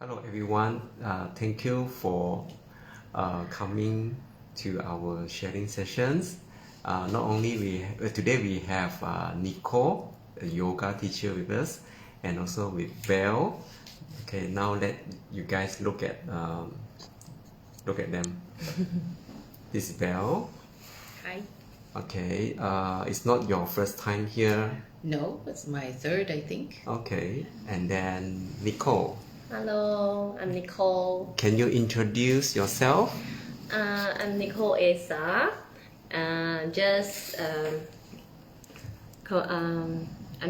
Hello everyone, thank you for coming to our sharing sessions. Not only today we have Nicole, a yoga teacher with us, and also with Belle. Okay, now let you guys look at them. This is Belle. Hi. Okay, it's not your first time here. No, it's my third, I think. Okay, and then Nicole. Hello, I'm Nicole. Can you introduce yourself? I'm Nicole Essa. I'm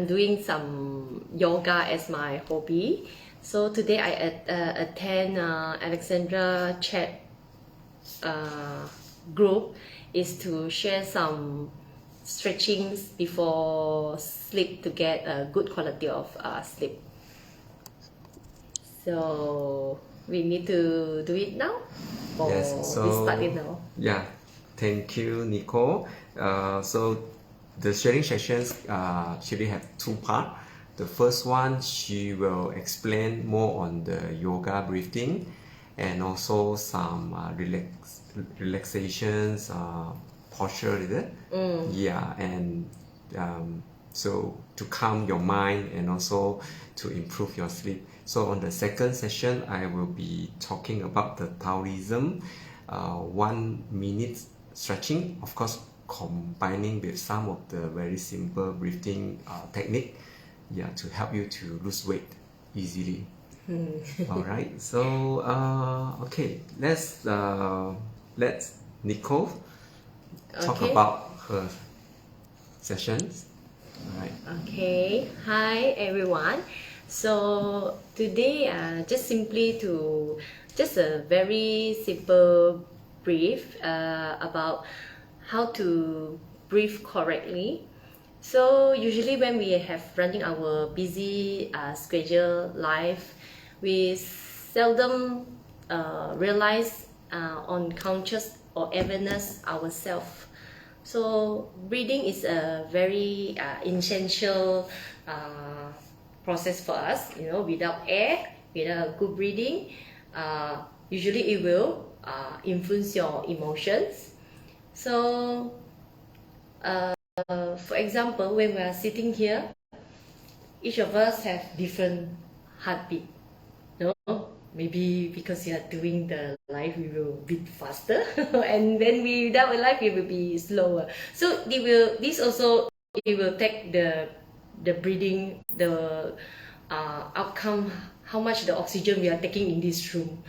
doing some yoga as my hobby. So today I attend Alexandra chat group is to share some stretchings before sleep to get a good quality of sleep. So we need to do it now? Or Yes, so we start it now? yeah, thank you, Nicole. So the sharing sessions actually have two parts. The first one, she will explain more on the yoga breathing and also some relaxations, posture, is it? Yeah, and so to calm your mind and also to improve your sleep. So on the second session, I will be talking about the Taoism, 1 minute stretching, of course combining with some of the very simple breathing technique, yeah, to help you to lose weight easily. All right, so okay, let's let Nicole talk Okay. about her sessions. All right. Okay, hi everyone. So today, just a very simple brief about how to breathe correctly. So usually when we have running our busy schedule life, we seldom realize unconscious or awareness ourselves. So breathing is a very essential process for us. You know, without air, without good breathing, usually it will influence your emotions. So, for example, when we are sitting here, each of us have different heartbeat. No, maybe because you are doing the life, we will beat faster, and when we without a life, we will be slower. So this also it will take the breathing, the outcome, how much the oxygen we are taking in this room.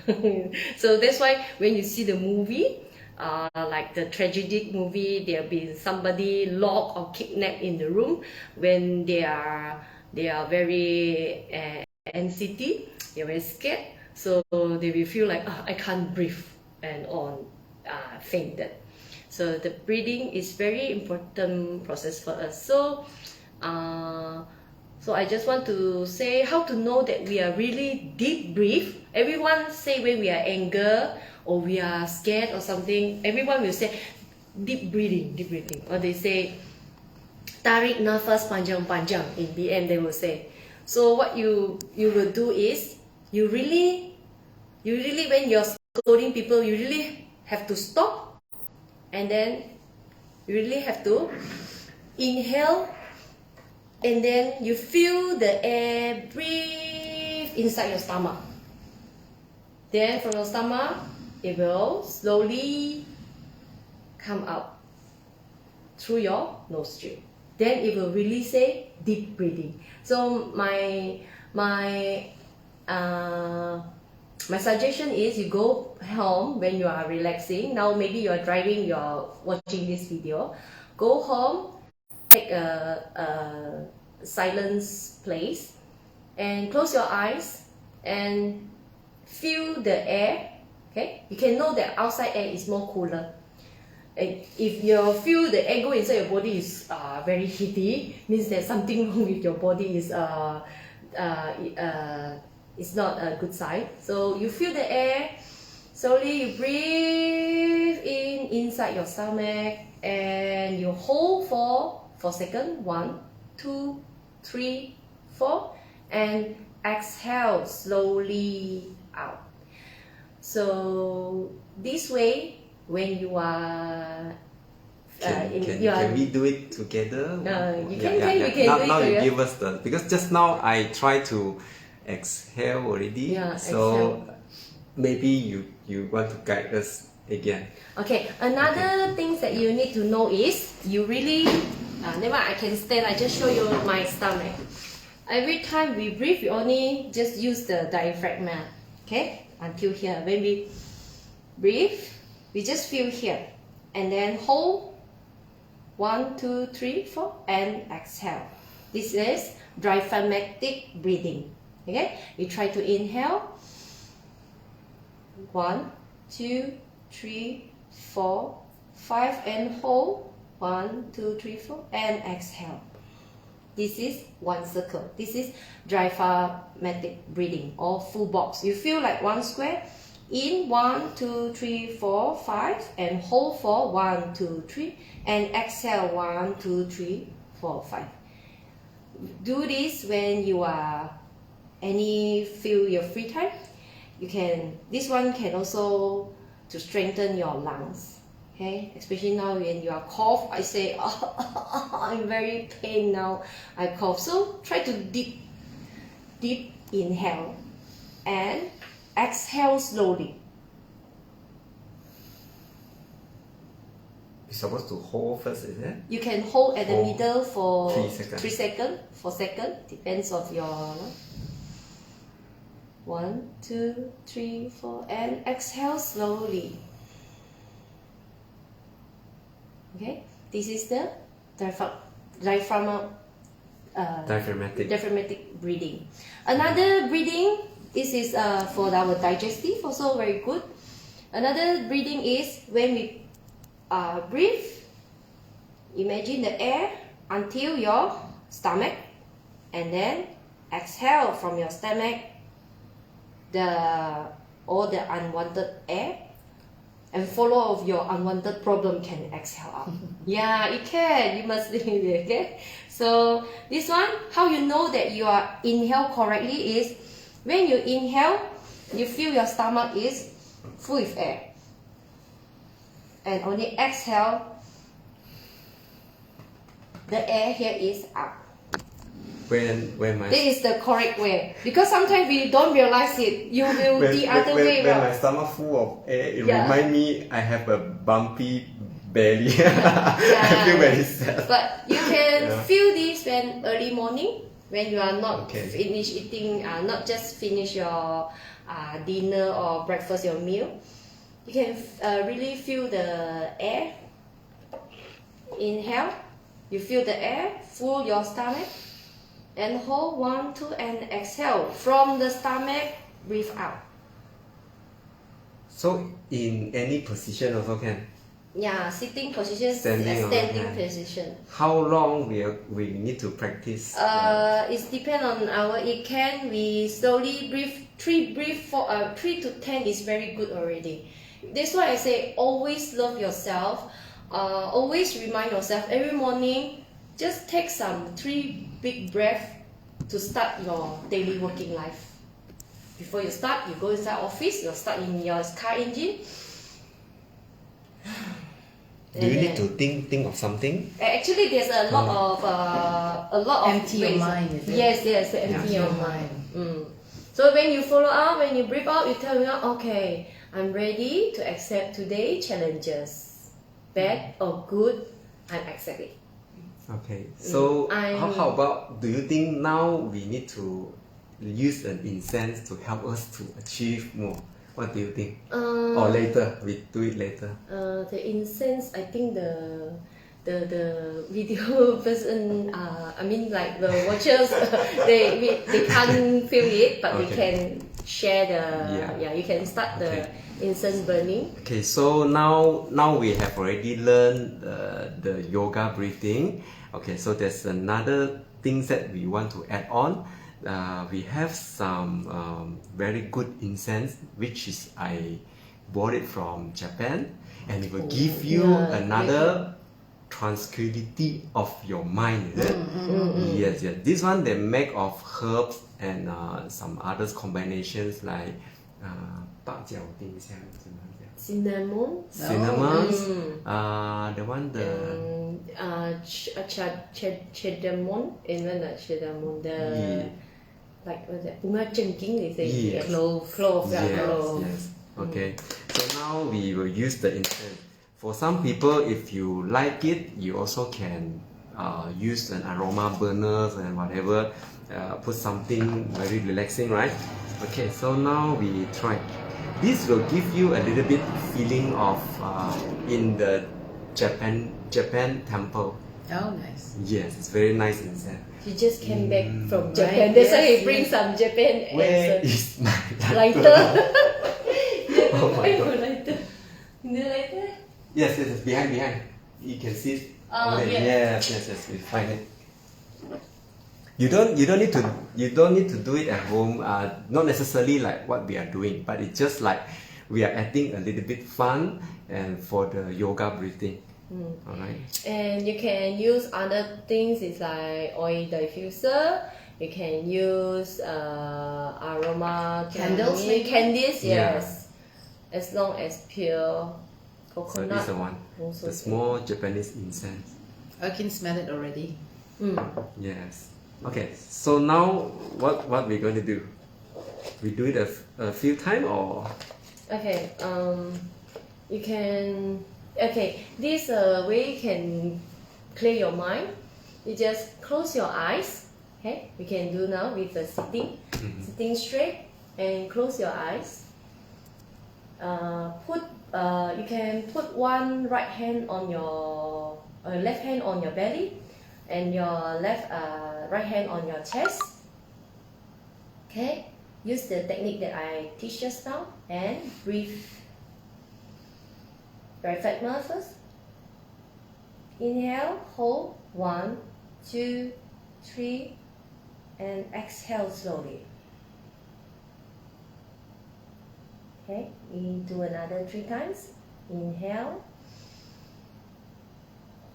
So that's why when you see the movie, like the tragic movie, there'll be somebody locked or kidnapped in the room when they are very anxiety, they're very scared, so they will feel like, I can't breathe, and on fainted. So the breathing is very important process for us. So I just want to say how to know that we are really deep breathe. Everyone say when we are anger or we are scared or something, everyone will say deep breathing, deep breathing, or they say tarik nafas panjang-panjang. In the end, they will say. So what you will do is you really when you're scolding people, you really have to stop, and then you really have to inhale, and then you feel the air breathe inside your stomach. Then from your stomach, it will slowly come out through your nostril. Then it will really say deep breathing. So my suggestion is you go home when you are relaxing. Now maybe you are driving, you are watching this video. Go home, take a silence place, and close your eyes and feel the air. Okay, you can know that outside air is more cooler. If you feel the air go inside your body is very heaty, means there's something wrong with your body, is it's not a good sign. So you feel the air, slowly you breathe in inside your stomach, and you hold for 4 seconds. 1, 2, 3, 4, and exhale slowly out. So this way, when you are can we do it together? We can do it Now you together. give us because just now I try to exhale already. Yeah, so exhale. maybe you want to guide us again. Okay, another thing that you need to know is you really, never mind, I can stand, I just show you my stomach. Every time we breathe, we only just use the diaphragm, okay, until here. When we breathe, we just feel here, and then hold, 1, 2, 3, 4, and exhale. This is diaphragmatic breathing, okay? You try to inhale, 1, 2, 3, 4, 5, and hold, 1, 2, 3, 4, and exhale. This is one circle. This is diaphragmatic breathing or full box. You feel like one square. In 1, 2, 3, 4, 5, and hold for 1, 2, 3, and exhale 1, 2, 3, 4, 5. Do this when you are feel your free time. You can. This one can also to strengthen your lungs. Okay, especially now when you are cough, I say, oh, I'm very pain now. I cough. So try to deep inhale and exhale slowly. You're supposed to hold first, is it? You can hold at the middle for 3 seconds. 3 seconds, 4 seconds, depends of your 1, 2, 3, 4, and exhale slowly. Okay, this is the diaphragmatic breathing. Another breathing, this is for our digestive, also very good. Another breathing is when we breathe, imagine the air until your stomach, and then exhale from your stomach all the unwanted air, and follow of your unwanted problem can exhale out. Yeah, it can. You must leave it, okay? So this one, how you know that you are inhale correctly is when you inhale, you feel your stomach is full with air, and only exhale, the air here is out. This is the correct way, because sometimes we don't realize it. You will the other way when around. my stomach full of air, it reminds me I have a bumpy belly. I feel very sad. But you can feel this when early morning, when you are not finish eating, not just finish your dinner or breakfast, your meal. You can really feel the air. Inhale, you feel the air full your stomach, and hold 1, 2, and exhale from the stomach. Breathe out. So in any position also can. Yeah, sitting position, Standing position. How long we need to practice? It depends on we slowly breathe. 3 to 10 is very good already. That's why I say always love yourself. Always remind yourself every morning. Just take some 3 big breaths to start your daily working life. Before you start, you go inside office. You start in your car engine. Do you need to think of something? Actually, there's a lot of empty your ways. mind, is it? Yes, empty your mind. So when you follow out, when you breathe out, you tell yourself, okay, I'm ready to accept today's challenges, bad or good, I'm accepting. Okay, so how about, do you think now we need to use an incense to help us to achieve more? What do you think? Or later, we do it later. The incense, I think the video person, I mean like the watchers, they can't feel it, but we can share the you can start the incense burning. Okay, so now we have already learned the yoga breathing. Okay, so there's another things that we want to add on. We have some very good incense, which is I bought it from Japan, and it will give you another tranquility of your mind, is it? Yes, yes. This one they make of herbs and some other combinations like 八角丁香 Cinnamon. cinnamons. The one the Cardamom. Cinnamon. The yeah. like what's that? Bunga cengking they say. Yes. Clove. Yes, Clove. yes. Okay. So now we will use the incense. For some people, if you like it, you also can use an aroma burners and whatever. Put something very relaxing, right? Okay. So now we try. This will give you a little bit feeling of in the Japan temple. Oh, nice. Yes, it's very nice incense. He just came back from Right, Japan. That's why yes, he brings yes. some Japan Where and is my lighter. Oh my God. Lighter. In the lighter? Yes, yes, yes, behind. You can see it. Oh, over there. yes. Yes, we find it. You don't need to do it at home. Not necessarily like what we are doing, but it's just like we are adding a little bit fun and for the yoga breathing. Alright. And you can use other things. It's like oil diffuser. You can use aroma Candles, maybe? Candies, Yeah. yes. As long as pure So coconut. this is the one. also The small Japanese incense. I can smell it already. Yes. Okay. So now what we're going to do? We do it a few times or? Okay. You can. Okay. This way you can clear your mind. You just close your eyes. Okay. We can do now with the sitting straight and close your eyes. You can put one right hand on your left hand on your belly, and your right hand on your chest. Okay, use the technique that I teach just now and breathe. Very flat mouth first. Inhale, hold 1, 2, 3, and exhale slowly. Okay, we do another 3 times. Inhale,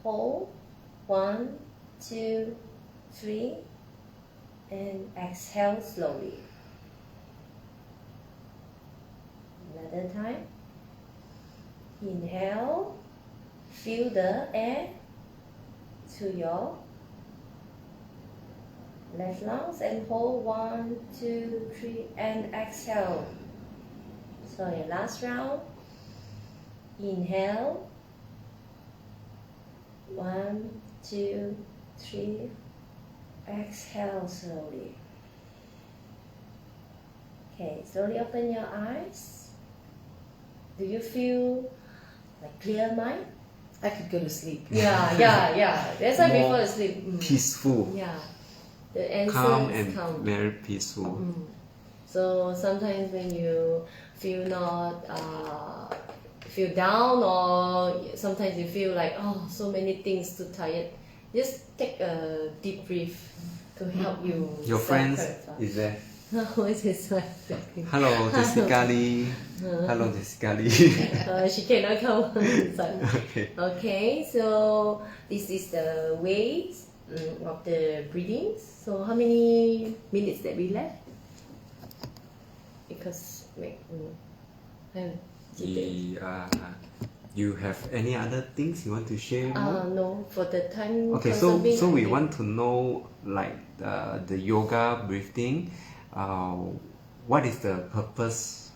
hold 1, 2, 3, and exhale slowly. Another time. Inhale, feel the air to your left lungs and hold 1, 2, 3, and exhale. So your last round. Inhale. 1, 2, 3. Exhale slowly. Okay, slowly open your eyes. Do you feel like clear mind? I could go to sleep. Yeah. That's why More before you sleep. Peaceful. Yeah. The answer Calm is and calm. very peaceful. So sometimes when you feel not feel down, or sometimes you feel like so many things too tired, just take a deep breath to help you. Your friends self-clarify. is there? What is my Hello, Jessica Lee. Hello, Jessica Lee. She cannot come inside. Okay. Okay, so this is the ways of the breathing. So how many minutes that we left? Because You have any other things you want to share more? no, for the time. Okay, so consuming, we I want to know like the yoga breathing. What is the purpose,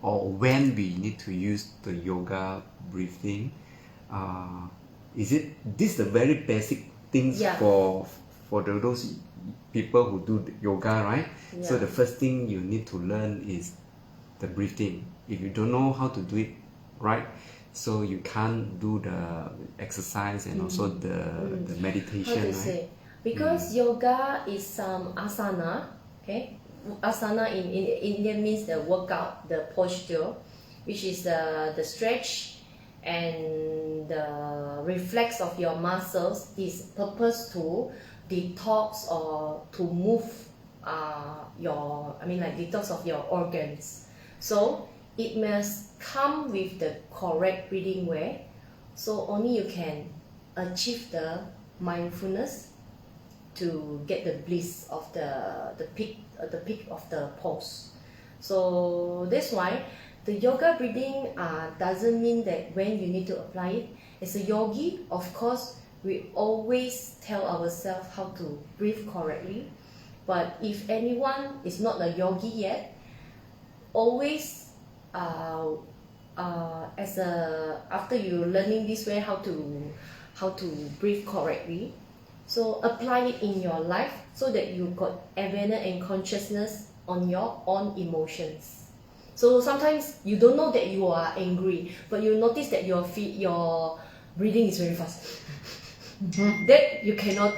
or when we need to use the yoga breathing? Is it this the very basic things Yeah. for those people who do the yoga, right? So Yeah. the first thing you need to learn is the breathing. If you don't know how to do it right, so you can't do the exercise and also the How meditation, to right? say? Because yoga is some asana, okay? Asana in Indian means the workout, the posture, which is the stretch and the reflex of your muscles is purpose to detox or to move detox of your organs. So it must come with the correct breathing way. So only you can achieve the mindfulness to get the bliss of the peak of the pose. So that's why the yoga breathing doesn't mean that when you need to apply it. As a yogi, of course, we always tell ourselves how to breathe correctly. But if anyone is not a yogi yet, always after you learning this way how to breathe correctly, so apply it in your life so that you got awareness and consciousness on your own emotions. So sometimes you don't know that you are angry, but you notice that your breathing is very fast. That you cannot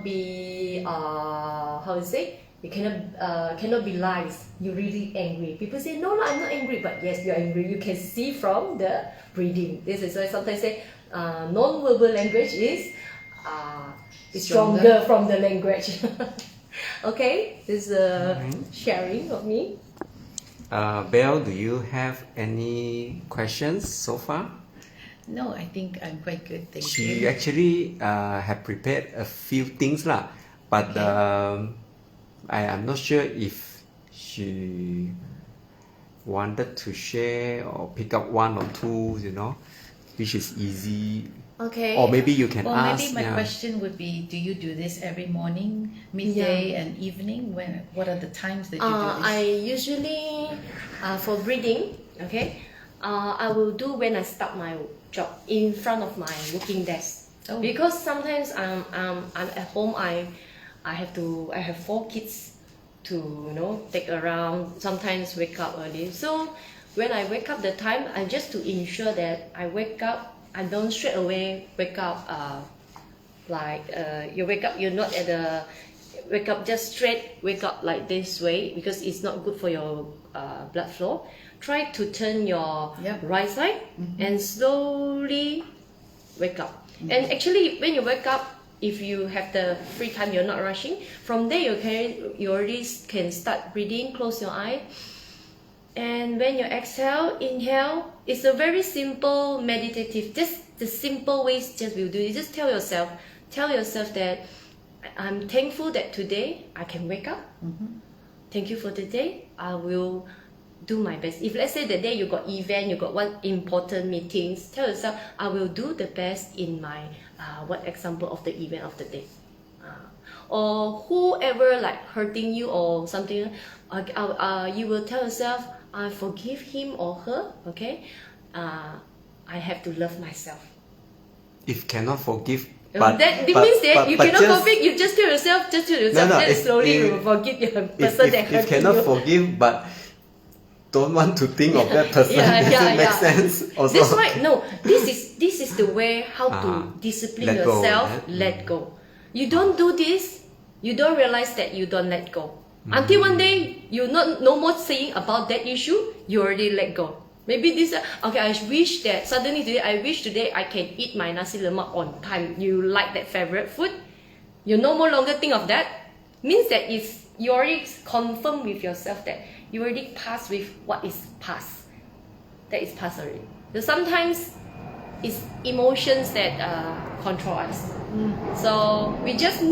be how to say, you cannot be lies. You're really angry. People say no, I'm not angry, but yes, you're angry. You can see from the breathing. This is why sometimes say non-verbal language is stronger from the language. Okay, this is sharing of me. Belle, do you have any questions so far? No, I think I'm quite good. Thank She you. actually have prepared a few things lah, but I'm not sure if she wanted to share or pick up one or two, which is easy. Okay. Or maybe you can Well, ask. maybe my question would be: do you do this every morning, midday, and evening? What are the times that you do this? I usually for breathing, okay, I will do when I start my job in front of my working desk. Oh. Because sometimes I'm at home. I have 4 kids to take around. Sometimes wake up early. So when I wake up the time, I just to ensure that I wake up. I don't straight away wake up you wake up, you're not at the wake up just straight wake up like this way, because it's not good for your blood flow. Try to turn your right side and slowly wake up. And actually when you wake up, if you have the free time, you're not rushing, from there you already can start breathing. Close your eye, and when you exhale, inhale. It's a very simple meditative, just the simple ways just will do it. Just tell yourself that I'm thankful that today I can wake up. Thank you for the day. I will do my best. If let's say the day you got event, you got one important meetings, tell yourself I will do the best in my what example of the event of the day. Or whoever like hurting you or something, you will tell yourself, I forgive him or her. Okay, I have to love myself. If cannot forgive, but that means that you cannot just, forgive. You just tell yourself, then slowly you will forgive your person that hurt you. If cannot forgive, but don't want to think of that person, does it make sense? Also, That's why this is the way how to discipline let go, yourself. right? Let go. You don't do this, you don't realize that you don't let go. Until one day you no more saying about that issue, you already let go. Maybe this okay, I wish that today I can eat my nasi lemak on time. You like that favorite food, you no more longer think of that. Means that you already confirm with yourself that you already passed with what is past. That is past already. So sometimes it's emotions that control us. So we just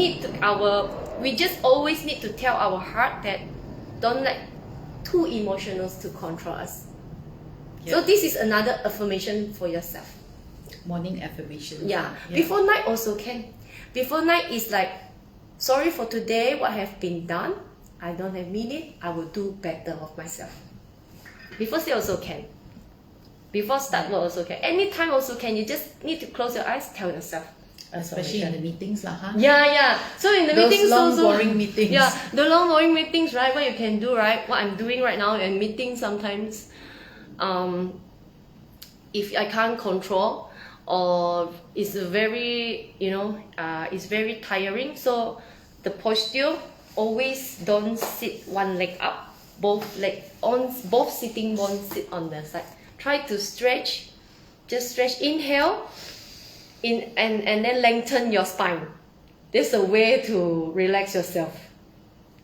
always need to tell our heart that don't let too emotional to control us. So this is another affirmation for yourself. Morning affirmation. Yeah. Before night also can. Before night is like, sorry for today, what have been done. I don't admit it. I will do better of myself. Before sleep also can. Before start work also can. Anytime also can. You just need to close your eyes, tell yourself. Especially in the meetings lah, huh? Yeah. So in the Those meetings long, also, boring meetings. Yeah, the long boring meetings, right? What you can do, right? What I'm doing right now in meetings sometimes, if I can't control, or it's very, it's very tiring. So the posture, always don't sit one leg up, both sitting bones sit on the side. Try to stretch, just stretch. Inhale, and then lengthen your spine. This is a way to relax yourself.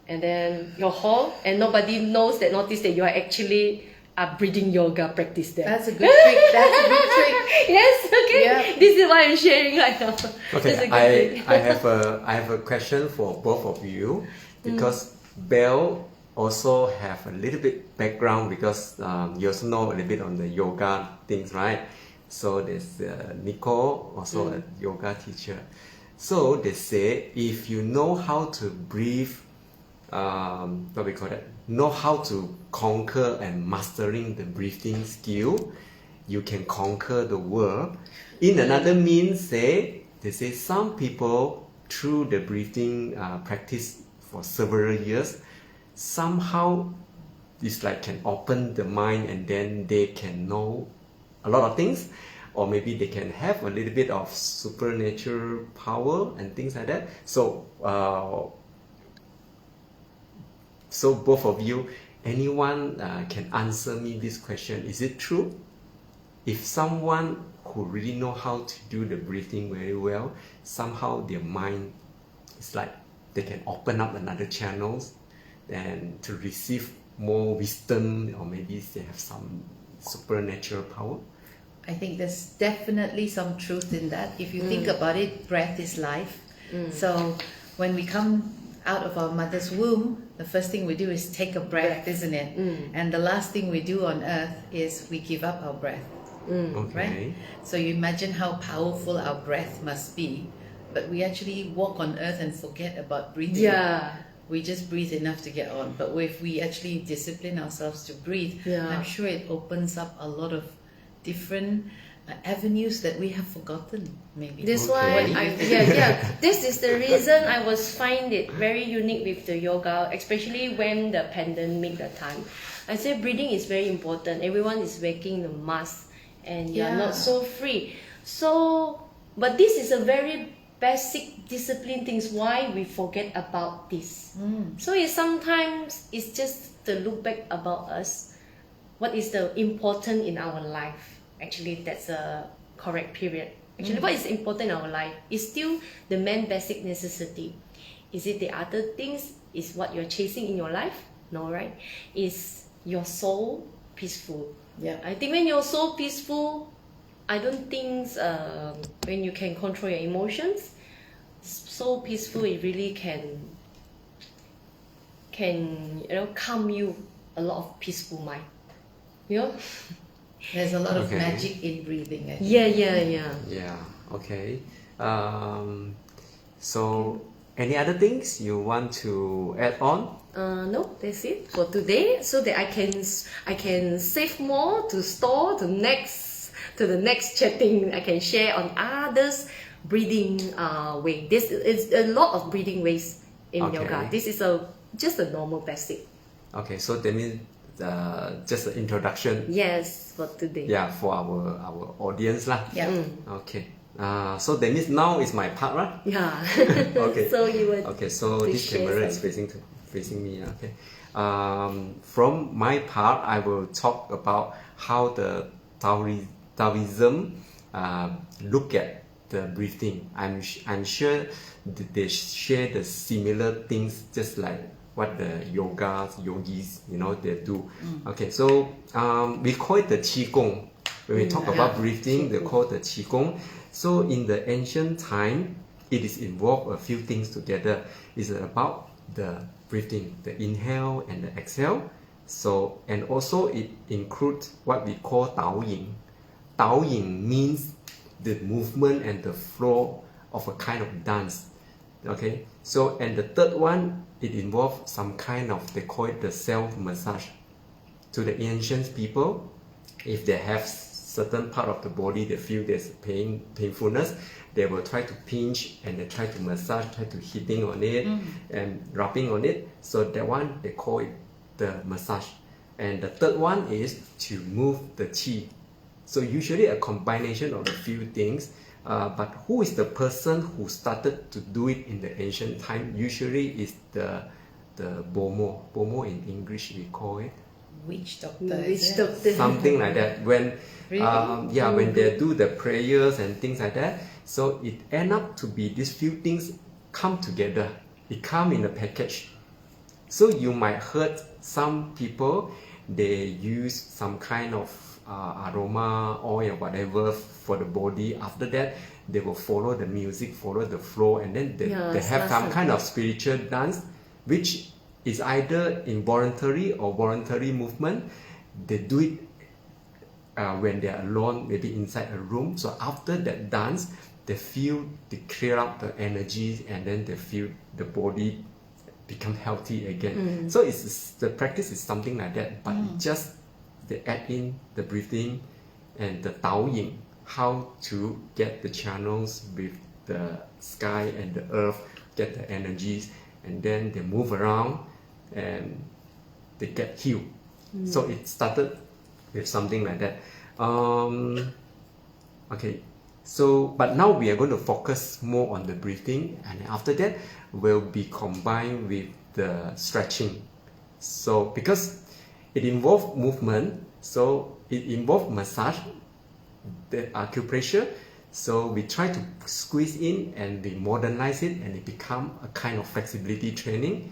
And then your hold, and nobody notice that you are actually a breathing yoga practice there. That's a good trick. That's a good trick. Yes, okay. Yeah. This is what I'm sharing right now. That's a Okay, good trick. I have a question for both of you because Belle also have a little bit background because you also know a little bit on the yoga things, right? So there's Nicole, also a yoga teacher. So they say if you know how to breathe, what we call that, know how to conquer and mastering the breathing skill, you can conquer the world. In another means, they say some people through the breathing practice for several years, somehow it's like can open the mind and then they can know a lot of things, or maybe they can have a little bit of supernatural power and things like that. So both of you, anyone can answer me this question. Is it true? If someone who really know how to do the breathing very well, somehow their mind is like they can open up another channels and to receive more wisdom, or maybe they have some supernatural power. I think there's definitely some truth in that. If you think about it, breath is life. So when we come out of our mother's womb, the first thing we do is take a breath, isn't it? And the last thing we do on earth is we give up our breath. Okay. Right? So you imagine how powerful our breath must be, but we actually walk on earth and forget about breathing. Yeah. We just breathe enough to get on. But if we actually discipline ourselves to breathe, I'm sure it opens up a lot of different avenues that we have forgotten, maybe. This Okay. why this is the reason I was find it very unique with the yoga, especially when the pandemic the time. I say breathing is very important. Everyone is wearing the mask and you're not so free. So but this is a very basic discipline things why we forget about this. So it's sometimes it's just to look back about us. What is the important in our life? Actually, that's a correct period. Actually, what is important in our life is still the main basic necessity. Is it the other things? Is what you're chasing in your life? No, right? Is your soul peaceful? Yeah. I think when your soul peaceful, I don't think when you can control your emotions, so peaceful it really can calm you a lot of peaceful mind. You know? There's a lot of Okay. magic in breathing, I think. Yeah, okay. So any other things you want to add on? No, that's it for today. So that I can save more to store to the next chatting. I can share on others breathing way. This is a lot of breathing ways in Okay. yoga. This is just a normal basic. Okay, so that means just an introduction. Yes, for today. Yeah, for our audience lah. Yeah. Okay. So that means now is my part, right? Yeah. Okay. So you would. Okay, so to this share camera is facing me. Okay. From my part, I will talk about how the Taoism look at the breathing. I'm sure they share the similar things, just like what the yogis, they do. Okay, so we call it the Qi Gong. When we talk about breathing, they call it the Qi Gong. So in the ancient time, it is involved a few things together. It's about the breathing, the inhale and the exhale. So, and also it includes what we call Taoying. Taoying means the movement and the flow of a kind of dance. Okay, so and the third one, it involves some kind of, they call it the self-massage. To the ancient people, if they have certain part of the body they feel there's painfulness, they will try to pinch and they try to massage, try to hitting on it and rubbing on it. So that one, they call it the massage. And the third one is to move the qi. So usually a combination of a few things. But who is the person who started to do it in the ancient time? Usually is the bomo. Bomo in English we call it Witch doctor. Witch is it? doctor. something like that. When Really? when they do the prayers and things like that, so it end up to be these few things come together. It come in a package. So you might hurt some people they use some kind of aroma oil or whatever for the body. After that, they will follow the music, follow the flow, and then they have some kind of spiritual dance, which is either involuntary or voluntary movement. They do it when they are alone, maybe inside a room. So after that dance, they clear up the energy, and then they feel the body become healthy again. So the practice is something like that, but just they add in the breathing and the Taoing, how to get the channels with the sky and the earth, get the energies, and then they move around and they get healed. So it started with something like that. Okay, so but now we are going to focus more on the breathing, and after that will be combined with the stretching. So because it involves movement, so it involves massage, the acupressure. So we try to squeeze in and we modernize it, and it become a kind of flexibility training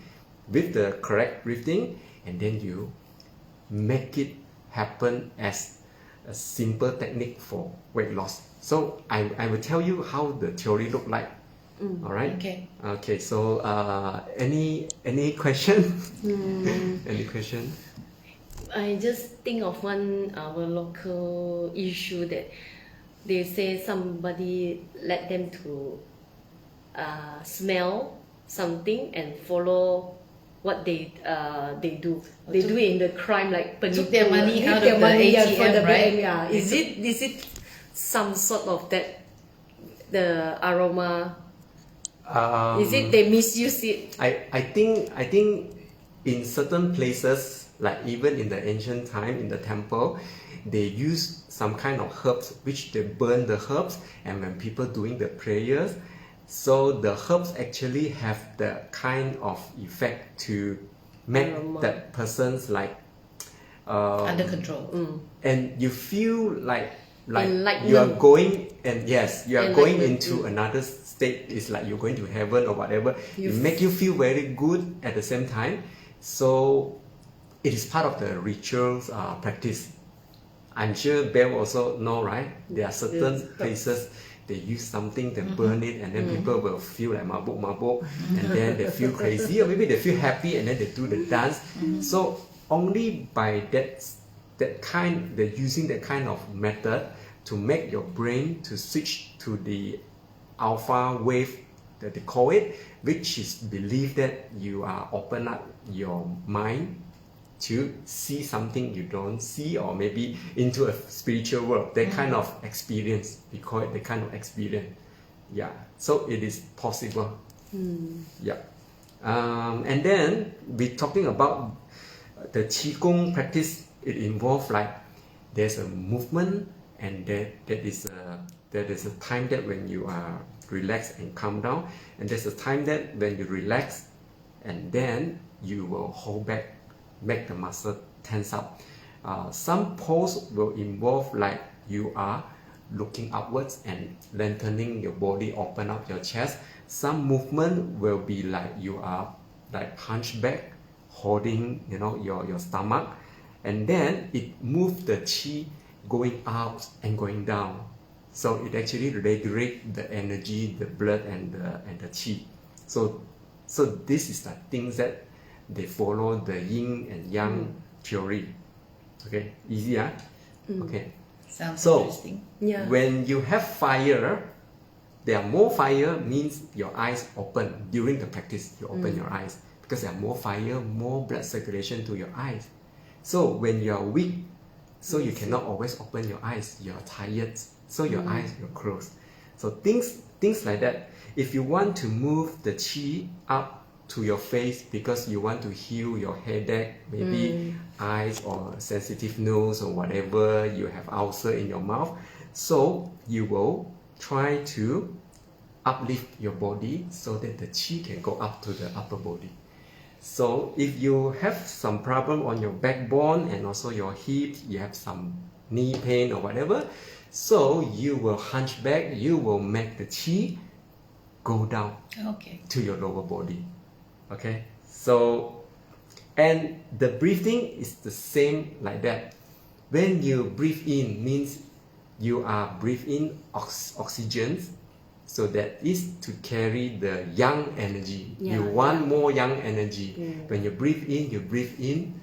with the correct breathing, and then you make it happen as a simple technique for weight loss. So I will tell you how the theory look like. All right. Okay. So any question? Any question? I just think of one our local issue that they say somebody let them to smell something and follow what they do. They do it in the crime like took their money out of the ATM, for the right? bank, yeah. Is it some sort of that the aroma? Is it they misuse it? I think in certain places, like even in the ancient time in the temple, they use some kind of herbs which they burn the herbs, and when people doing the prayers, so the herbs actually have the kind of effect to make that person's like under control. And you feel like Enlightenment. you are going, and yes, you are going Enlightenment. into another state. It's like you're going to heaven or whatever. It make you feel very good at the same time. So it is part of the rituals practice. I'm sure Bev also know, right? There are certain places they use something, they burn it, and then people will feel like mabuk, and then they feel crazy, or maybe they feel happy, and then they do the dance. So only by that kind, they're using that kind of method to make your brain to switch to the alpha wave that they call it, which is believe that you are open up your mind to see something you don't see, or maybe into a spiritual world. That kind of experience, we call it the kind of experience. Yeah, so it is possible. Yeah, and then we're talking about the Qi Gong practice. It involves like there's a movement, and there is a time that when you are relaxed and calm down, and there's a time that when you relax, and then you will hold back, make the muscle tense up. Some pose will involve like you are looking upwards and lengthening your body, open up your chest. Some movement will be like you are like hunch back, holding your stomach, and then it moves the chi going out and going down. So it actually regulates the energy, the blood, and the chi. So this is the things that they follow the yin and yang theory. Okay, easy, huh? Okay. Sounds So interesting. Yeah. when you have fire, there are more fire means your eyes open during the practice. You open your eyes because there are more fire, more blood circulation to your eyes. So when you are weak, so you cannot always open your eyes. You are tired, so your eyes will close. So things like that. If you want to move the chi up to your face because you want to heal your headache, maybe eyes or sensitive nose or whatever, you have ulcer in your mouth, so you will try to uplift your body so that the chi can go up to the upper body. So if you have some problem on your backbone and also your hips, you have some knee pain or whatever, so you will hunch back, you will make the chi go down Okay. to your lower body. Okay, so And the breathing is the same like that. When you breathe in, means you are breathing oxygen, so that is to carry the yang energy. Yeah, You want more yang energy. When you breathe in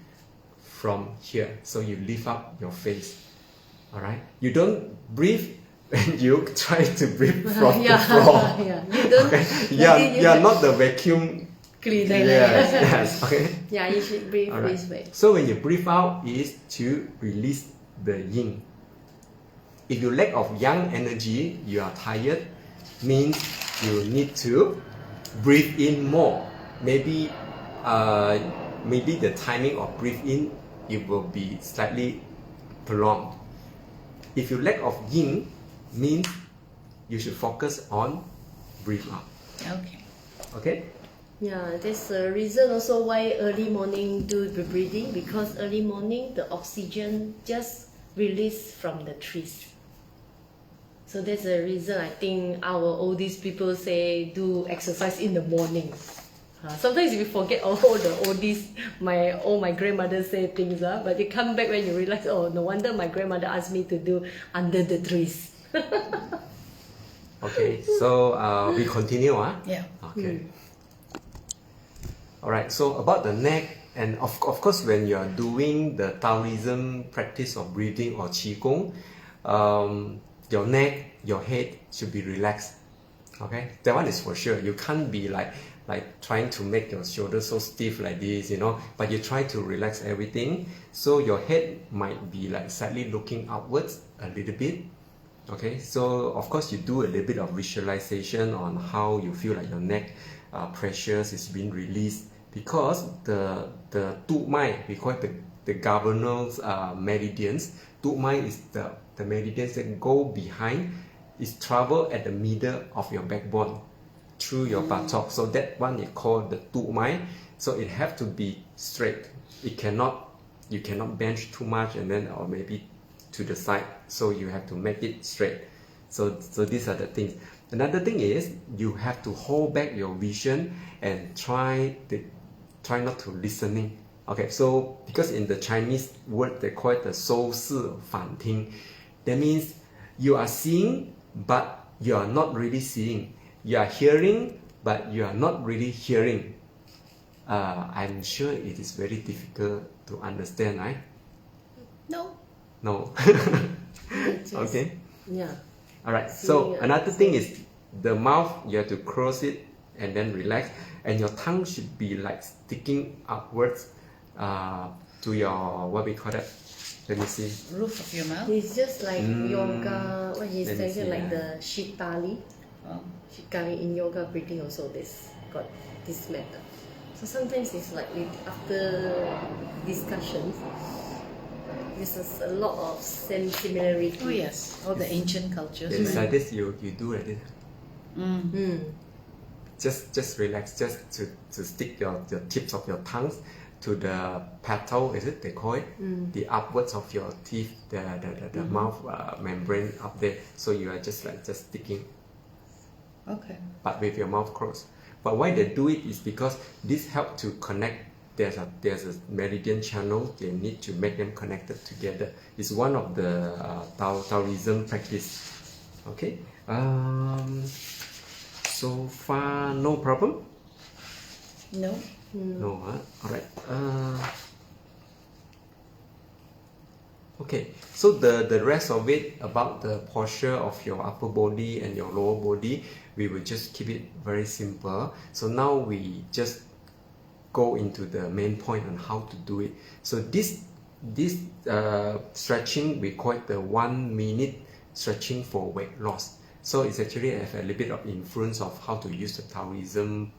from here, so you lift up your face. All right, you don't breathe when you try to breathe from the floor. Yeah, you don't. Okay? You are not the vacuum cleaner. Yes. Okay. Yeah, you should breathe All right. this way. So when you breathe out is to release the yin. If you lack of yang energy, you are tired, means you need to breathe in more. Maybe the timing of breathe in, it will be slightly prolonged. If you lack of yin, means you should focus on breathe out. Okay. Okay? Yeah, that's the reason also why early morning do the breathing, because early morning the oxygen just released from the trees. So that's the reason I think our oldest people say do exercise in the morning. Sometimes we forget all the oldies, my grandmother say things, but you come back when you realize, oh, no wonder my grandmother asked me to do under the trees. Okay, so we continue. Yeah. Okay. Alright, so about the neck, and of course when you are doing the Taoism practice of breathing or Qi Gong, your neck, your head should be relaxed. Okay, that one is for sure. You can't be like trying to make your shoulders so stiff like this, but you try to relax everything. So your head might be like slightly looking upwards a little bit. Okay, so of course you do a little bit of visualization on how you feel like your neck pressures is being released, because the tu mai, we call it the governors meridians. Tu mai is the meridians that go behind, is travel at the middle of your backbone through your buttock. So that one is called the tu mai. So it have to be straight. You cannot bench too much and then or maybe to the side. So you have to make it straight. So these are the things. Another thing is you have to hold back your vision and try not to listening. Okay, so because in the Chinese word they call it the 收视反听. That means you are seeing but you are not really seeing. You are hearing but you are not really hearing. I'm sure it is very difficult to understand, right? No. No. Okay. Yeah. Alright, so another thing is the mouth, you have to close it and then relax, and your tongue should be like sticking upwards to your, what we call that? Let me see. Roof of your mouth. It's just like yoga, what he Let me says, see, like the shitali. Shitali in yoga breathing also this got this method. So sometimes it's like after discussions, this is a lot of similarity. Oh yes, all the ancient cultures. It's right? like this, you do like this. Just relax, just to stick your tips of your tongues to the petal, is it they call it? The upwards of your teeth, the mouth membrane up there. So you are just sticking. Okay. But with your mouth closed. But why they do it is because this helps to connect. There's a meridian channel. They need to make them connected together. It's one of the Taoism practice. Okay. So far no problem. No. No. All right. Okay. So the rest of it about the posture of your upper body and your lower body, we will just keep it very simple. So now we just go into the main point on how to do it. So this stretching, we call it the 1 minute stretching for weight loss. So it's actually have a little bit of influence of how to use the Taoism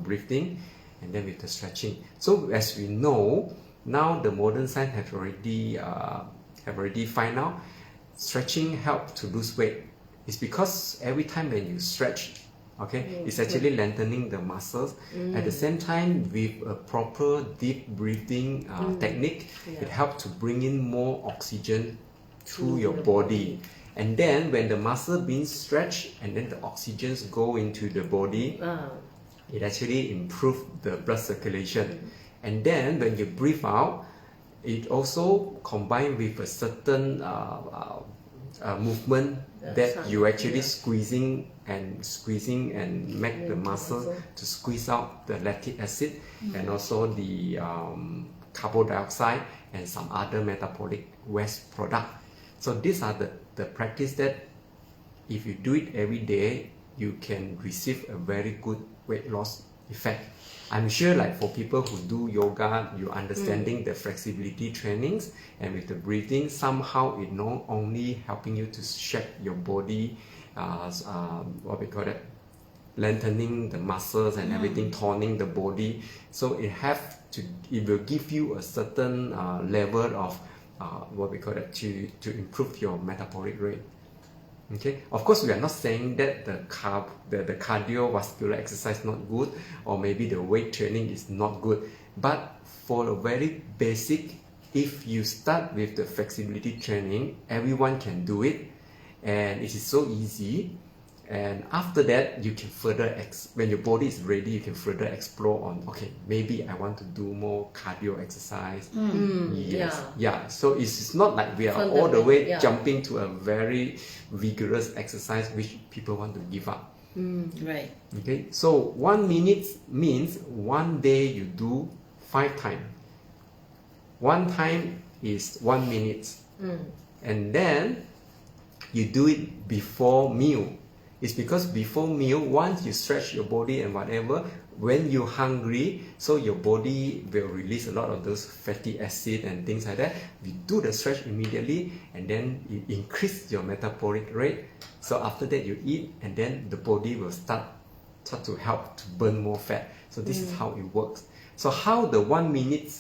breathing and then with the stretching. So as we know, now the modern science have already find out stretching help to lose weight. It's because every time when you stretch, okay, it's actually lengthening the muscles. At the same time, with a proper deep breathing technique, it helps to bring in more oxygen to your body. And then when the muscle being stretched and then the oxygens go into the body, it actually improves the blood circulation. And then when you breathe out, it also combined with a certain movement that you actually squeezing and make the muscle to squeeze out the lactic acid and also the carbon dioxide and some other metabolic waste product. So these are the practice that if you do it every day, you can receive a very good weight loss effect. I'm sure like for people who do yoga, you're understanding the flexibility trainings and with the breathing, somehow it not only helping you to shape your body, what we call it, lengthening the muscles and everything, toning the body. So it will give you a certain level of what we call it to improve your metabolic rate. Okay, of course we are not saying that the cardiovascular exercise not good or maybe the weight training is not good, but for a very basic, if you start with the flexibility training, everyone can do it and it is so easy. And after that, you can further, when your body is ready, you can further explore on, okay, maybe I want to do more cardio exercise. Yeah. So it's not like we are all the way jumping to a very vigorous exercise which people want to give up. Right. Okay, so 1 minute means one day you do 5 times. 1 time is 1 minute. And then you do it before meal. It's because before meal, once you stretch your body and whatever, when you're hungry, so your body will release a lot of those fatty acid and things like that. You do the stretch immediately and then you increase your metabolic rate. So after that you eat and then the body will start to help to burn more fat. So this is how it works. So how the 1 minute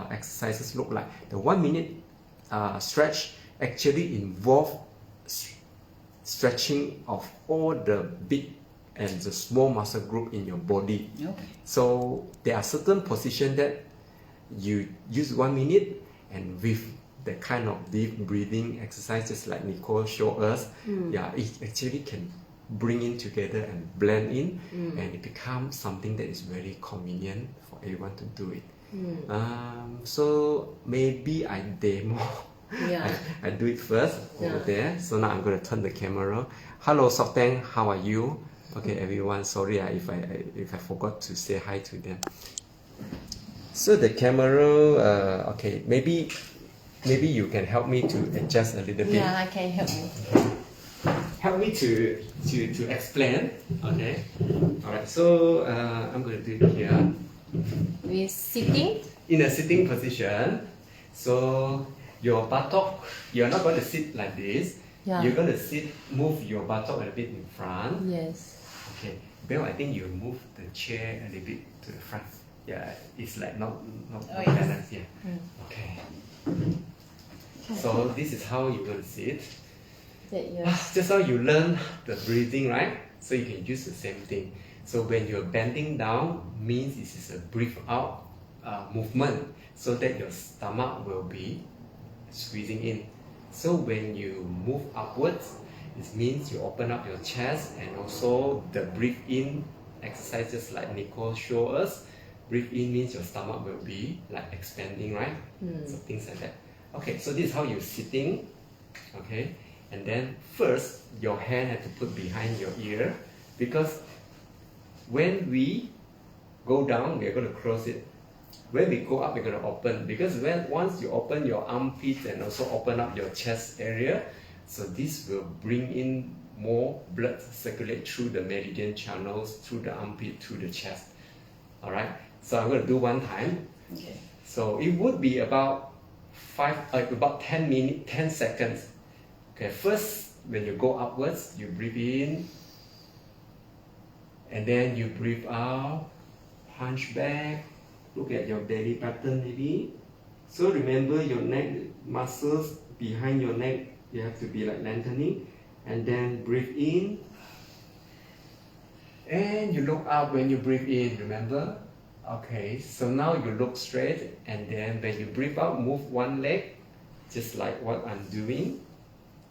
exercises look like? The 1 minute stretch actually involve stretching of all the big and the small muscle group in your body. Okay. So there are certain positions that you use 1 minute, and with the kind of deep breathing exercises like Nicole showed us, it actually can bring in together and blend in, and it becomes something that is very convenient for everyone to do it. So maybe I demo. I do it first over there. So now I'm going to turn the camera. Hello, Sokteng, how are you? Okay, everyone. Sorry if I forgot to say hi to them. So the camera. Okay, maybe you can help me to adjust a little bit. Yeah, I can help you. Help me to explain. Okay. All right. So I'm going to do it here. We're sitting in a sitting position. So your buttock, you're not going to sit like this. You're going to move your buttock a little bit in front. Yes. Okay. Bill, I think you move the chair a little bit to the front. Yeah, it's like not balanced here. Okay. So this is how you're going to sit. Just how you learn the breathing, right? So you can use the same thing. So when you're bending down, means this is a breathe out movement, so that your stomach will be squeezing in. So when you move upwards, it means you open up your chest, and also the breathe in exercises like Nicole showed us. Breathe in means your stomach will be like expanding, right? So things like that. Okay, so this is how you're sitting. Okay, and then first your hand have to put behind your ear, because when we go down, we are going to close it. When we go up, we're going to open, because once you open your armpits and also open up your chest area, so this will bring in more blood circulate through the meridian channels, through the armpit, through the chest. All right. So I'm going to do 1 time. Okay. So it would be about 10 seconds. Okay. First, when you go upwards, you breathe in, and then you breathe out. Punch back. Look at your belly button maybe. So remember your neck muscles behind your neck, you have to be like lengthening. And then breathe in. And you look up when you breathe in, remember? Okay, so now you look straight, and then when you breathe out, move one leg, just like what I'm doing.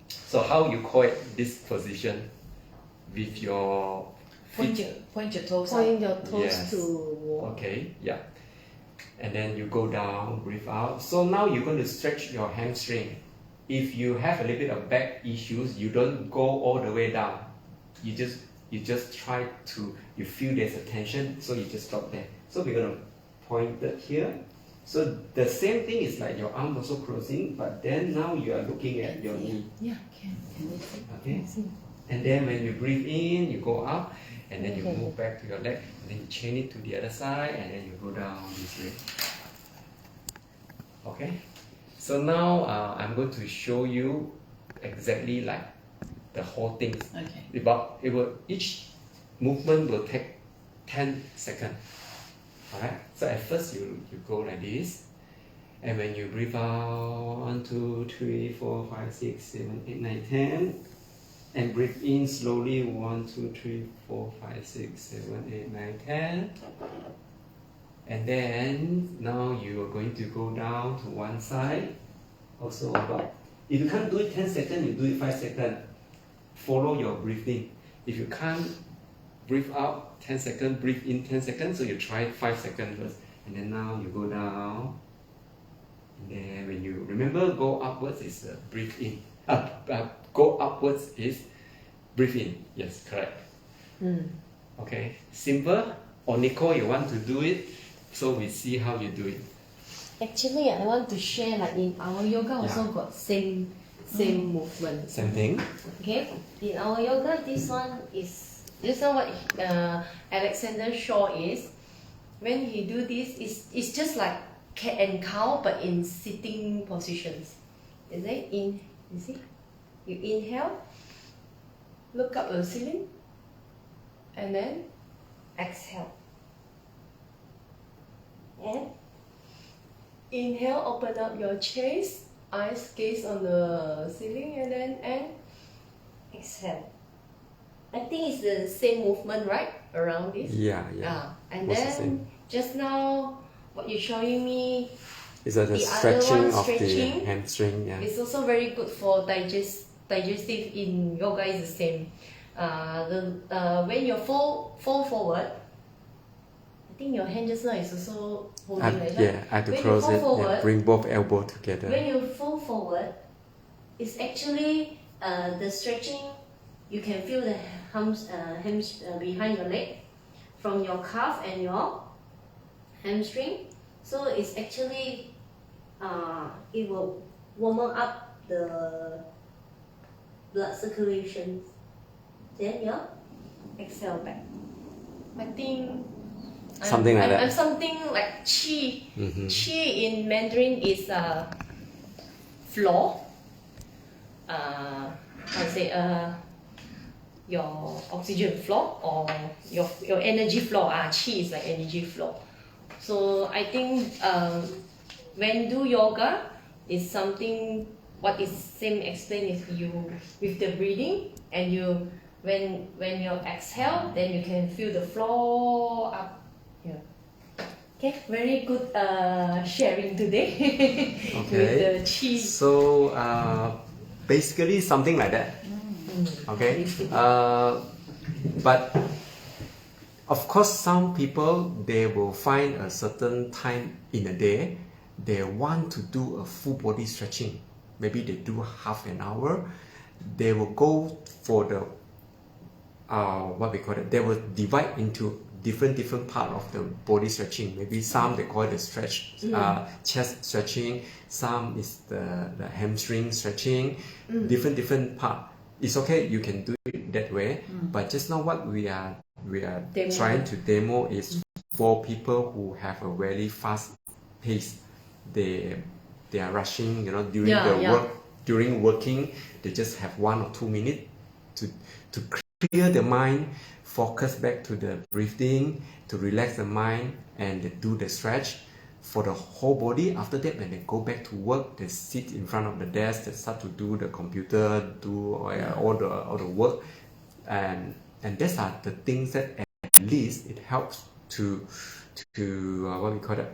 So how you call it this position? With your feet. Point your toes Point up. your toes Yes. to wall. Okay, yeah. and then you go down, breathe out. So now you're going to stretch your hamstring. If you have a little bit of back issues, you don't go all the way down. You just try to, you feel there's a tension, so you just stop there. So we're going to point it here. So the same thing is like your arm also closing, but then now you are looking at your knee. Yeah, can we see? Okay. And then when you breathe in, you go up, and then you move back to your leg, and then you chain it to the other side, and then you go down this way. Okay. So now I'm going to show you exactly like the whole thing. Okay. Each movement will take 10 seconds. Alright? So at first you go like this. And when you breathe out, 1, 2, 3, 4, 5, 6, 7, 8, 9, 10. And breathe in slowly, 1, 2, 3, 4, 5, 6, 7, 8, 9, 10. And then now you are going to go down to one side, also about. If you can't do it 10 seconds, you do it 5 seconds. Follow your breathing. If you can't breathe out 10 seconds, breathe in 10 seconds, so you try 5 seconds first. And then now you go down. And then when you remember, go upwards is breathe in. Go upwards is breathe in. Yes, correct. Okay, simple. Or Nicole, you want to do it? So we see how you do it. Actually, I want to share like in our yoga also got same movement. Same thing. Okay, in our yoga, this one what Alexander Shaw is. When he do this, it's just like cat and cow, but in sitting positions. Is it? You see? You inhale, look up the ceiling, and then exhale. And inhale, open up your chest, eyes gaze on the ceiling, and then exhale. I think it's the same movement, right? Around this. Yeah. And Most then just now, what you're showing me. Is that the stretching of the hamstring? Yeah. It's also very good for digestive in yoga is the same. When you fall forward, I think your hand just now is also holding like that. Yeah, I have to close it. Forward, bring both elbows together. When you fall forward, it's actually the stretching. You can feel the hams behind your leg, from your calf and your hamstring. So it's actually it will warm up the blood circulation. Then you exhale back. I think something like that. I'm something like qi. Qi in Mandarin is flow. How to say your oxygen flow or your energy flow. Qi is like energy flow. So I think when do yoga is something what is same explained is you with the breathing, and you when you exhale, then you can feel the flow up here. Okay, very good sharing today with the qi. So basically something like that. Okay, but of course some people, they will find a certain time in a day they want to do a full body stretching. Maybe they do half an hour. They will go for the what we call it. They will divide into different part of the body stretching. Maybe some they call it the stretch, chest stretching. Some is the hamstring stretching. Different part. It's okay. You can do it that way. But just now what we are trying to demo is for people who have a very fast pace. They are rushing. During working, they just have 1 or 2 minutes to clear the mind, focus back to the breathing, to relax the mind, and they do the stretch for the whole body. After that, when they go back to work, they sit in front of the desk, they start to do the computer, do all the work, and these are the things that at least it helps to what we call it,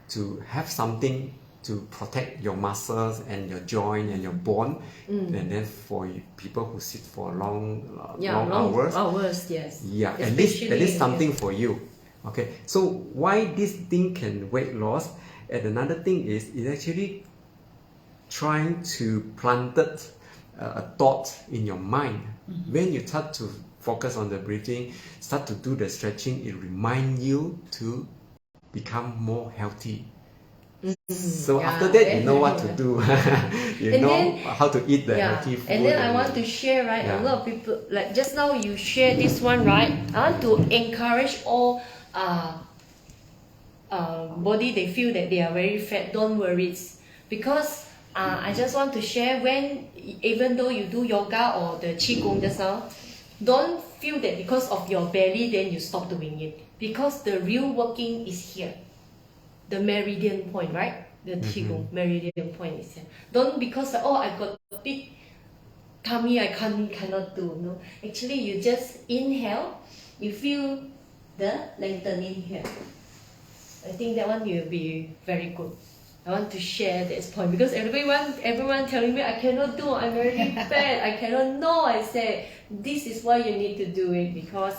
to have something to protect your muscles and your joint and your bone. And then for people who sit for long hours, yes. at least something for you. Okay, so why this thing can weight loss? And another thing is it actually trying to plant a thought in your mind. When you start to focus on the breathing, start to do the stretching, it reminds you to become more healthy. So after that, you know what to do. You know how to eat the healthy food. And then I want to share, right? A lot of people, like just now you share this one, right? I want to encourage all body they feel that they are very fat. Don't worry, because I just want to share, when even though you do yoga or the Qi Gong just now, don't feel that because of your belly then you stop doing it, because the real working is here. The meridian point, right? The Qi Gong meridian point is here. Don't because oh I got a big tummy I cannot do. No, actually you just inhale, you feel the lengthening here. I think that one will be very good. I want to share this point because everyone telling me I cannot do, I'm very fat, I cannot. No, I say this is why you need to do it, because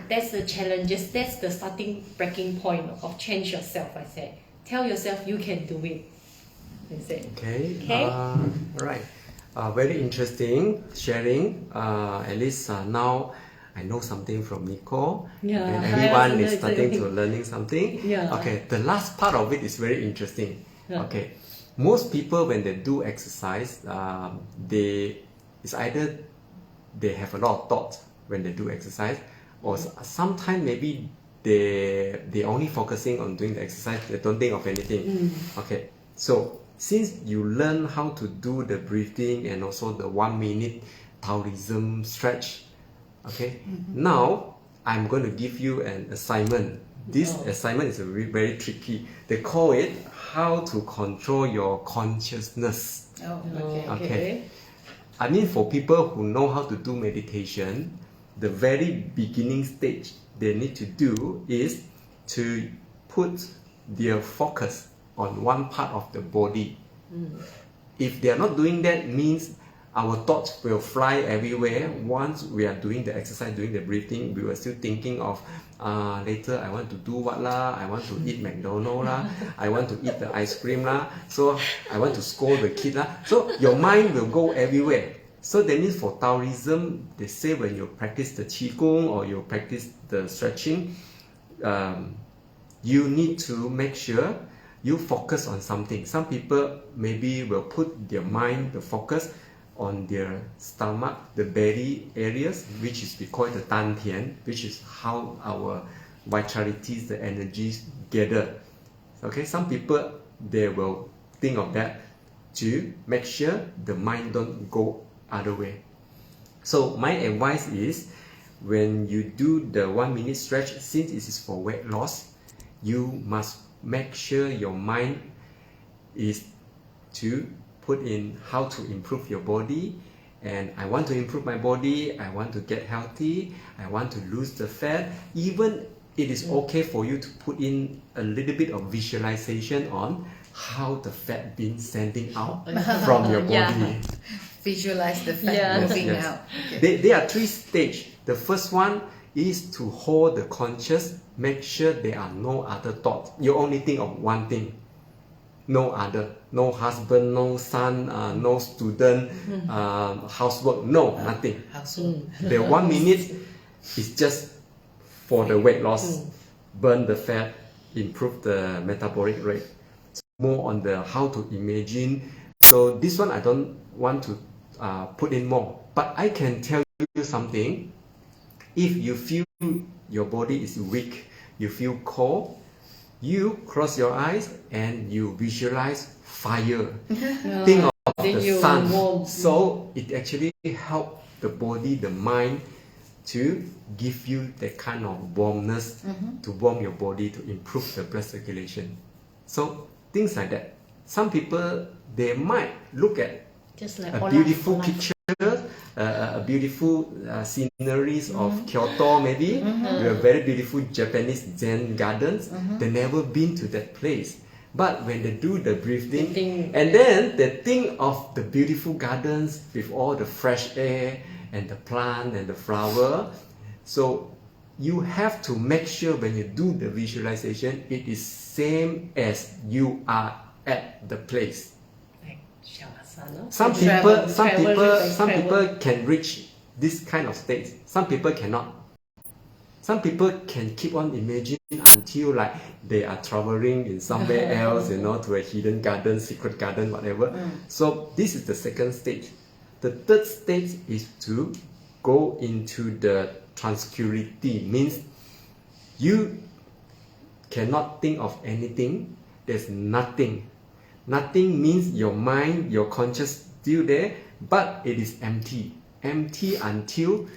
that's the challenges, that's the starting breaking point of change yourself. I say, tell yourself you can do it. I say. Okay. All right. Very interesting sharing. At least now I know something from Nicole. Yeah. And everyone is starting to learning something. Yeah. Okay. The last part of it is very interesting. Yeah. Okay. Most people when they do exercise, it's either they have a lot of thoughts when they do exercise, or sometimes maybe they only focusing on doing the exercise, they don't think of anything. Okay, so since you learn how to do the breathing and also the 1 minute Taoism stretch, okay, now I'm going to give you an assignment. This assignment is very tricky. They call it how to control your consciousness. Okay. I mean, for people who know how to do meditation, the very beginning stage they need to do is to put their focus on one part of the body. If they are not doing that, means our thoughts will fly everywhere. Once we are doing the exercise, doing the breathing, we were still thinking of later I want to do what lah, I want to eat McDonald's lah, I want to eat the ice cream lah, so I want to scold the kid lah. So your mind will go everywhere. So that means for Taoism, they say when you practice the Qi Gong or you practice the stretching, you need to make sure you focus on something. Some people maybe will put their mind, the focus on their stomach, the belly areas, which is we call it the dantian, which is how our vitalities, the energies gather. Okay, some people they will think of that to make sure the mind don't go other way. So my advice is, when you do the 1 minute stretch, since it is for weight loss, you must make sure your mind is to put in how to improve your body. And I want to improve my body, I want to get healthy, I want to lose the fat. Even it is okay for you to put in a little bit of visualization on how the fat been sending out from your body. Visualize the fat moving out. Okay. There are 3 stages. The first one is to hold the conscious, make sure there are no other thoughts. You only think of one thing, no other, no husband, no son, no student, housework, no, nothing. The 1 minute is just for the weight loss, burn the fat, improve the metabolic rate. So more on the how to imagine. So this one I don't want to put in more, but I can tell you something. If you feel your body is weak, you feel cold, you close your eyes and you visualize fire. Think of the sun. So it actually helps the body, the mind to give you that kind of warmness, to warm your body, to improve the blood circulation. So things like that. Some people, they might look at just like a beautiful picture, a beautiful sceneries of Kyoto maybe, with a very beautiful Japanese Zen gardens. They never been to that place. But when they do the breathing, and then they think of the beautiful gardens with all the fresh air and the plant and the flower. So you have to make sure when you do the visualization, it is same as you are at the place. Like Shavasana. Some people can reach this kind of state. Some people cannot. Some people can keep on imagining until like they are traveling in somewhere else, to a hidden garden, secret garden, whatever. So this is the second stage. The third stage is to go into the tranquility, means you cannot think of anything. There's nothing. Nothing means your mind, your conscious still there, but it is empty. Empty until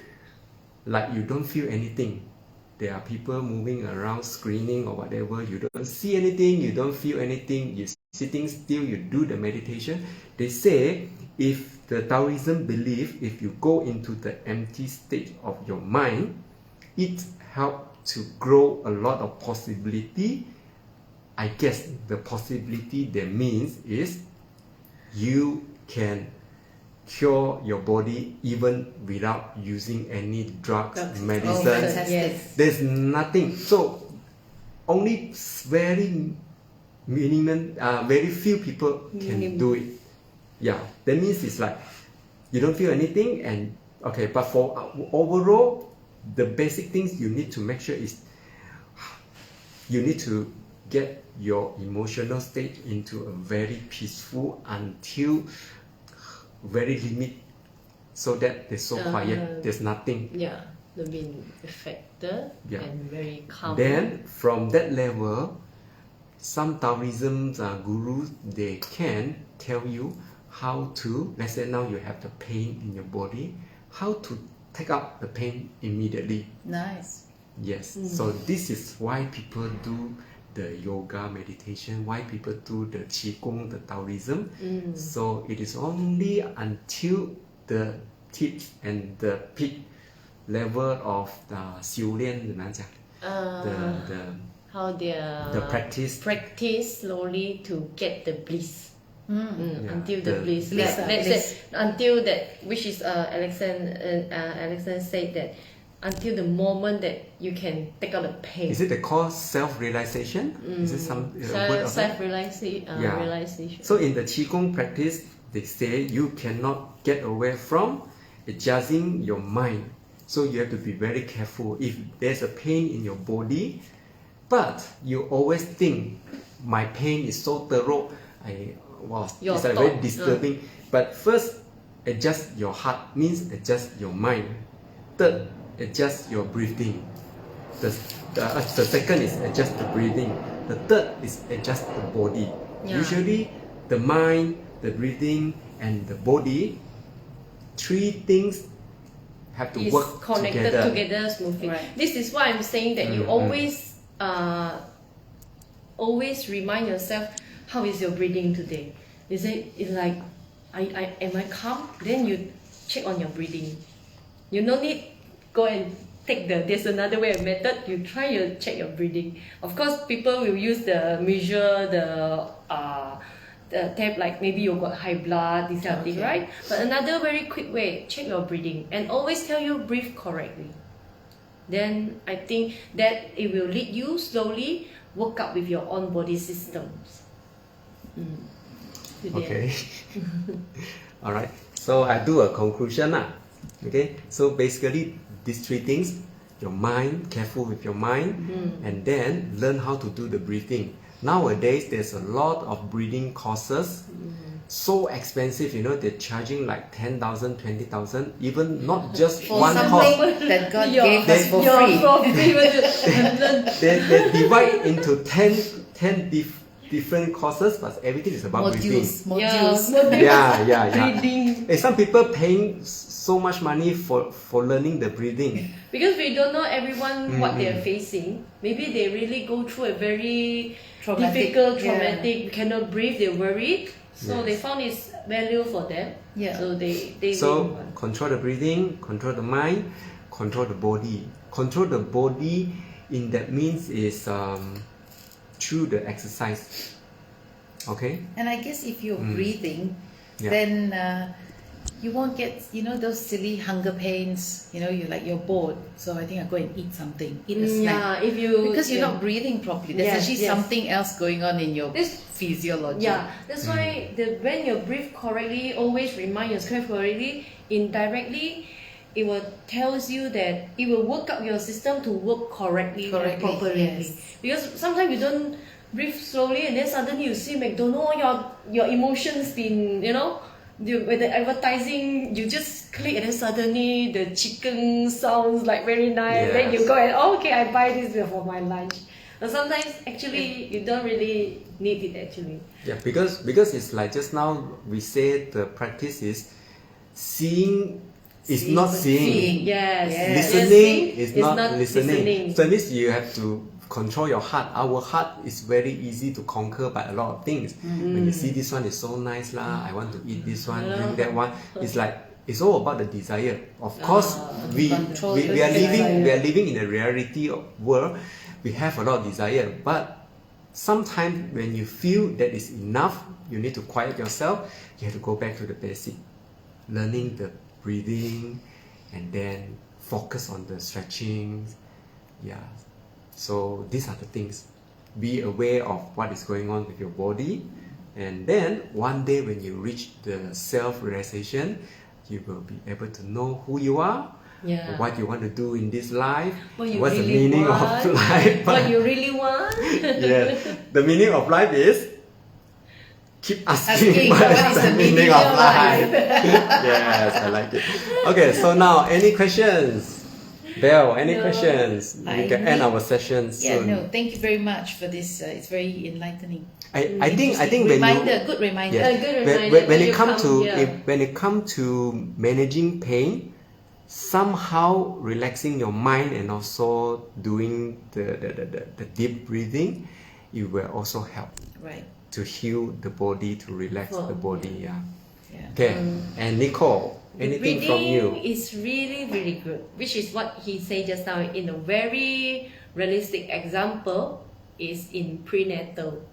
like you don't feel anything. There are people moving around, screening or whatever. You don't see anything, you don't feel anything. You're sitting still, you do the meditation. They say if the Taoism belief, if you go into the empty state of your mind, it helps to grow a lot of possibility. I guess the possibility that means is you can cure your body even without using any drugs, medicine. Yes. There's nothing. So only very minimum, very few people can do it. Yeah, that means it's like you don't feel anything, and okay. But for overall, the basic things you need to make sure is you need to get your emotional state into a very peaceful until very limit, so that they're so quiet, there's nothing. Yeah, the being affected and very calm. Then from that level, some Taoism gurus, they can tell you how to, let's say now you have the pain in your body, how to take out the pain immediately. Nice. Yes, so this is why people do the yoga meditation, why people do the Qi Gong, the Taoism. So it is only until the tips and the peak level of the 修炼 怎么样讲? How they practice slowly to get the bliss. Until the bliss. Let's say until that, which is Alexander said that until the moment that you can take out the pain. Is it called self-realization? Is it some word of realization? So in the Qigong practice, they say you cannot get away from adjusting your mind. So you have to be very careful. If there's a pain in your body, but you always think, my pain is so thorough, it's like very disturbing. But first, adjust your heart, means adjust your mind. Third, adjust your breathing. The second is adjust the breathing. The third is adjust the body. Usually the mind, the breathing and the body, three things have to work connected together smoothly. Right. This is why I'm saying that you always remind yourself, how is your breathing today? Is it like am I calm? Then you check on your breathing. You no need go and take there's another way of method. You try to check your breathing. Of course, people will use the measure the tape, like maybe you got high blood, this kind of thing, right? But another very quick way, check your breathing and always tell you breathe correctly. Then I think that it will lead you slowly work out with your own body systems. Okay. All right. So I do a conclusion. Okay. So basically, these three things: your mind, careful with your mind, and then learn how to do the breathing. Nowadays, there's a lot of breathing courses. So expensive, they're charging like 10,000, 20,000, even not just for one course. That God gave us for free. They divide into 10 different courses, but everything is about breathing. Modules. And some people paying so much money for learning the breathing. Because we don't know everyone what they're facing. Maybe they really go through a very difficult, traumatic, cannot breathe, they're worried. So they found it's value for them. So they control the breathing, control the mind, control the body. Control the body in that means is through the exercise. Okay? And I guess if you're breathing, then you won't get, those silly hunger pains. You're bored, so I think I'll go and eat something, eat a snack. Yeah, if you Because you're not breathing properly. There's actually something else going on in your physiology. Yeah, that's why when you breathe correctly, always remind yourself correctly, indirectly, it will tells you that it will work up your system to work correctly and properly. Yes. Because sometimes you don't breathe slowly, and then suddenly you see McDonald's, your emotions been, with the advertising, you just click and then suddenly the chicken sounds like very nice. Then you go and okay, I buy this for my lunch. But sometimes actually you don't really need it actually. Yeah, because it's like just now we said the practice is seeing is not seeing. Yes. Listening is not listening. So it means you have to control your heart. Our heart is very easy to conquer by a lot of things. When you see this one is so nice lah, I want to eat this one, drink that one. It's like it's all about the desire. Of course, we are living in a reality of world. We have a lot of desire, but sometimes when you feel that is enough, you need to quiet yourself. You have to go back to the basic, learning the breathing, and then focus on the stretching. Yeah. So these are the things. Be aware of what is going on with your body, and then one day when you reach the self-realization, you will be able to know who you are, what you want to do in this life, what's the meaning of life. What you really want. The meaning of life is keep asking what is the meaning of life. Yes, I like it. Okay, so now any questions? Belle, any questions? We can end our session soon. No, thank you very much for this. It's very enlightening. I think when good reminder. Good reminder. When it comes to managing pain, somehow relaxing your mind and also doing the deep breathing, it will also help. Right. To heal the body, to relax the body. Yeah. Okay. And Nicole, anything from you? Breathing is really, really good, which is what he said just now in a very realistic example is in prenatal.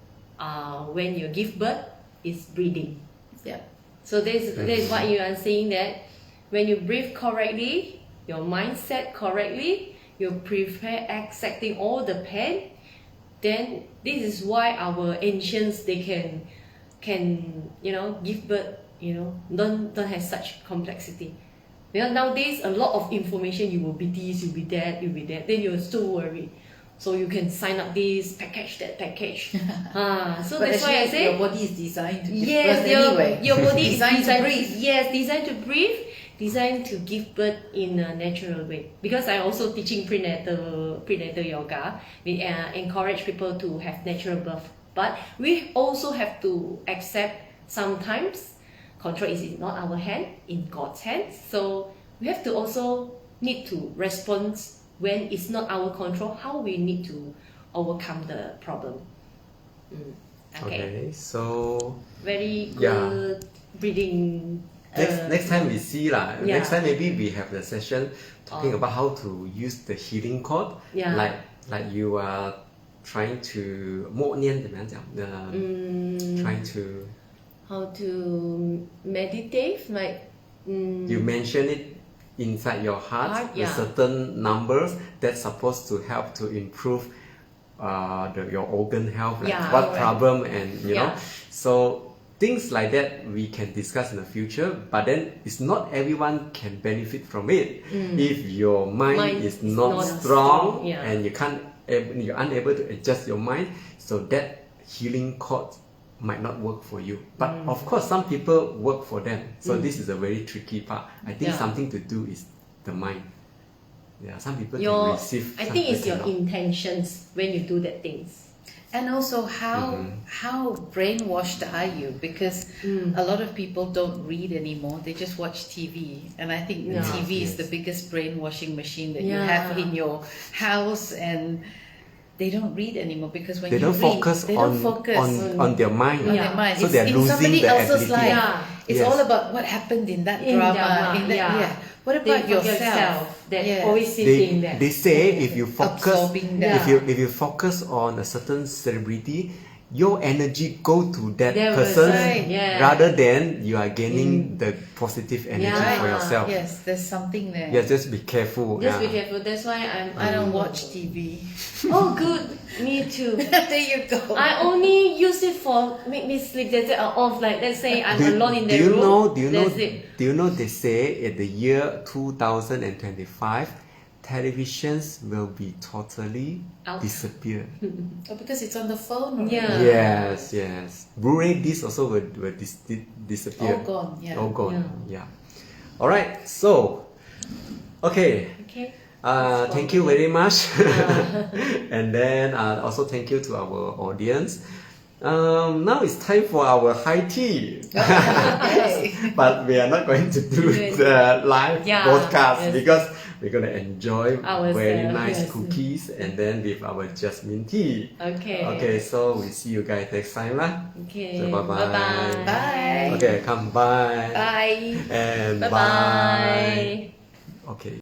When you give birth, is breathing. Yeah. So that is what you are saying, that when you breathe correctly, your mindset correctly, you prepare accepting all the pain, then this is why our ancients they can give birth, don't have such complexity. Because nowadays a lot of information, you will be this, you'll be that, then you're still worried. So you can sign up this package, that package. So but that's why I say your body is designed to give birth anyway. Your body is designed to breathe. Yes, designed to breathe, designed to give birth in a natural way. Because I'm also teaching prenatal yoga. We encourage people to have natural birth, but we also have to accept sometimes control is not our hand, in God's hands. So we have to also need to respond when it's not our control, how we need to overcome the problem. Okay, so very good breathing. Next time we see lah. Next time maybe we have the session talking about how to use the healing cord. Like you are trying to 默念怎么样讲？ trying to how to meditate, like you mention it inside your heart, the certain numbers that's supposed to help to improve your organ health, like what problem, and you know, so things like that we can discuss in the future. But then it's not everyone can benefit from it. If your mind is not strong and you're unable to adjust your mind, so that healing cord might not work for you. But of course some people work for them, so this is a very tricky part. I think something to do is the mind. Some people can receive. I think it's your intentions when you do that things. And also how brainwashed are you? Because a lot of people don't read anymore, they just watch TV. And I think TV is the biggest brainwashing machine that you have in your house, and they don't read anymore because when they don't focus on their mind. So it's they're in losing somebody the else's ability. life. It's all about what happened in that drama. What about yourself? They're always sitting there. They say if you focus absorbing that. if you focus on a certain celebrity, your energy go to that That person person, yeah. rather than you are gaining the positive energy Yeah. for yourself. Yes, there's something there. Yeah, just be careful. Just be yeah. careful. That's why I don't watch TV. Oh, good. Me too. There you go. I only use it for make me sleep. That's it. Off. Like let's say I'm alone in the do you room. know? Do you know? That's it. Do you know? They say in the year 2025, televisions will be totally Out. disappear. Oh, because it's on the phone already. Yeah. Yes, yes. Blu-ray discs also will disappear. All gone, yeah. All gone. Yeah. All right. So, okay. Okay. Thank you very much. And then also thank you to our audience. Now it's time for our high tea. Okay. But we are not going to do the live Yeah, broadcast yes. because we're going to enjoy Ourselves, very nice yes. cookies and then with our jasmine tea. Okay. Okay, so we see you guys next time lah. Okay. So bye-bye. Bye-bye. Bye. Okay, come bye. Bye. And Bye-bye. bye. Okay.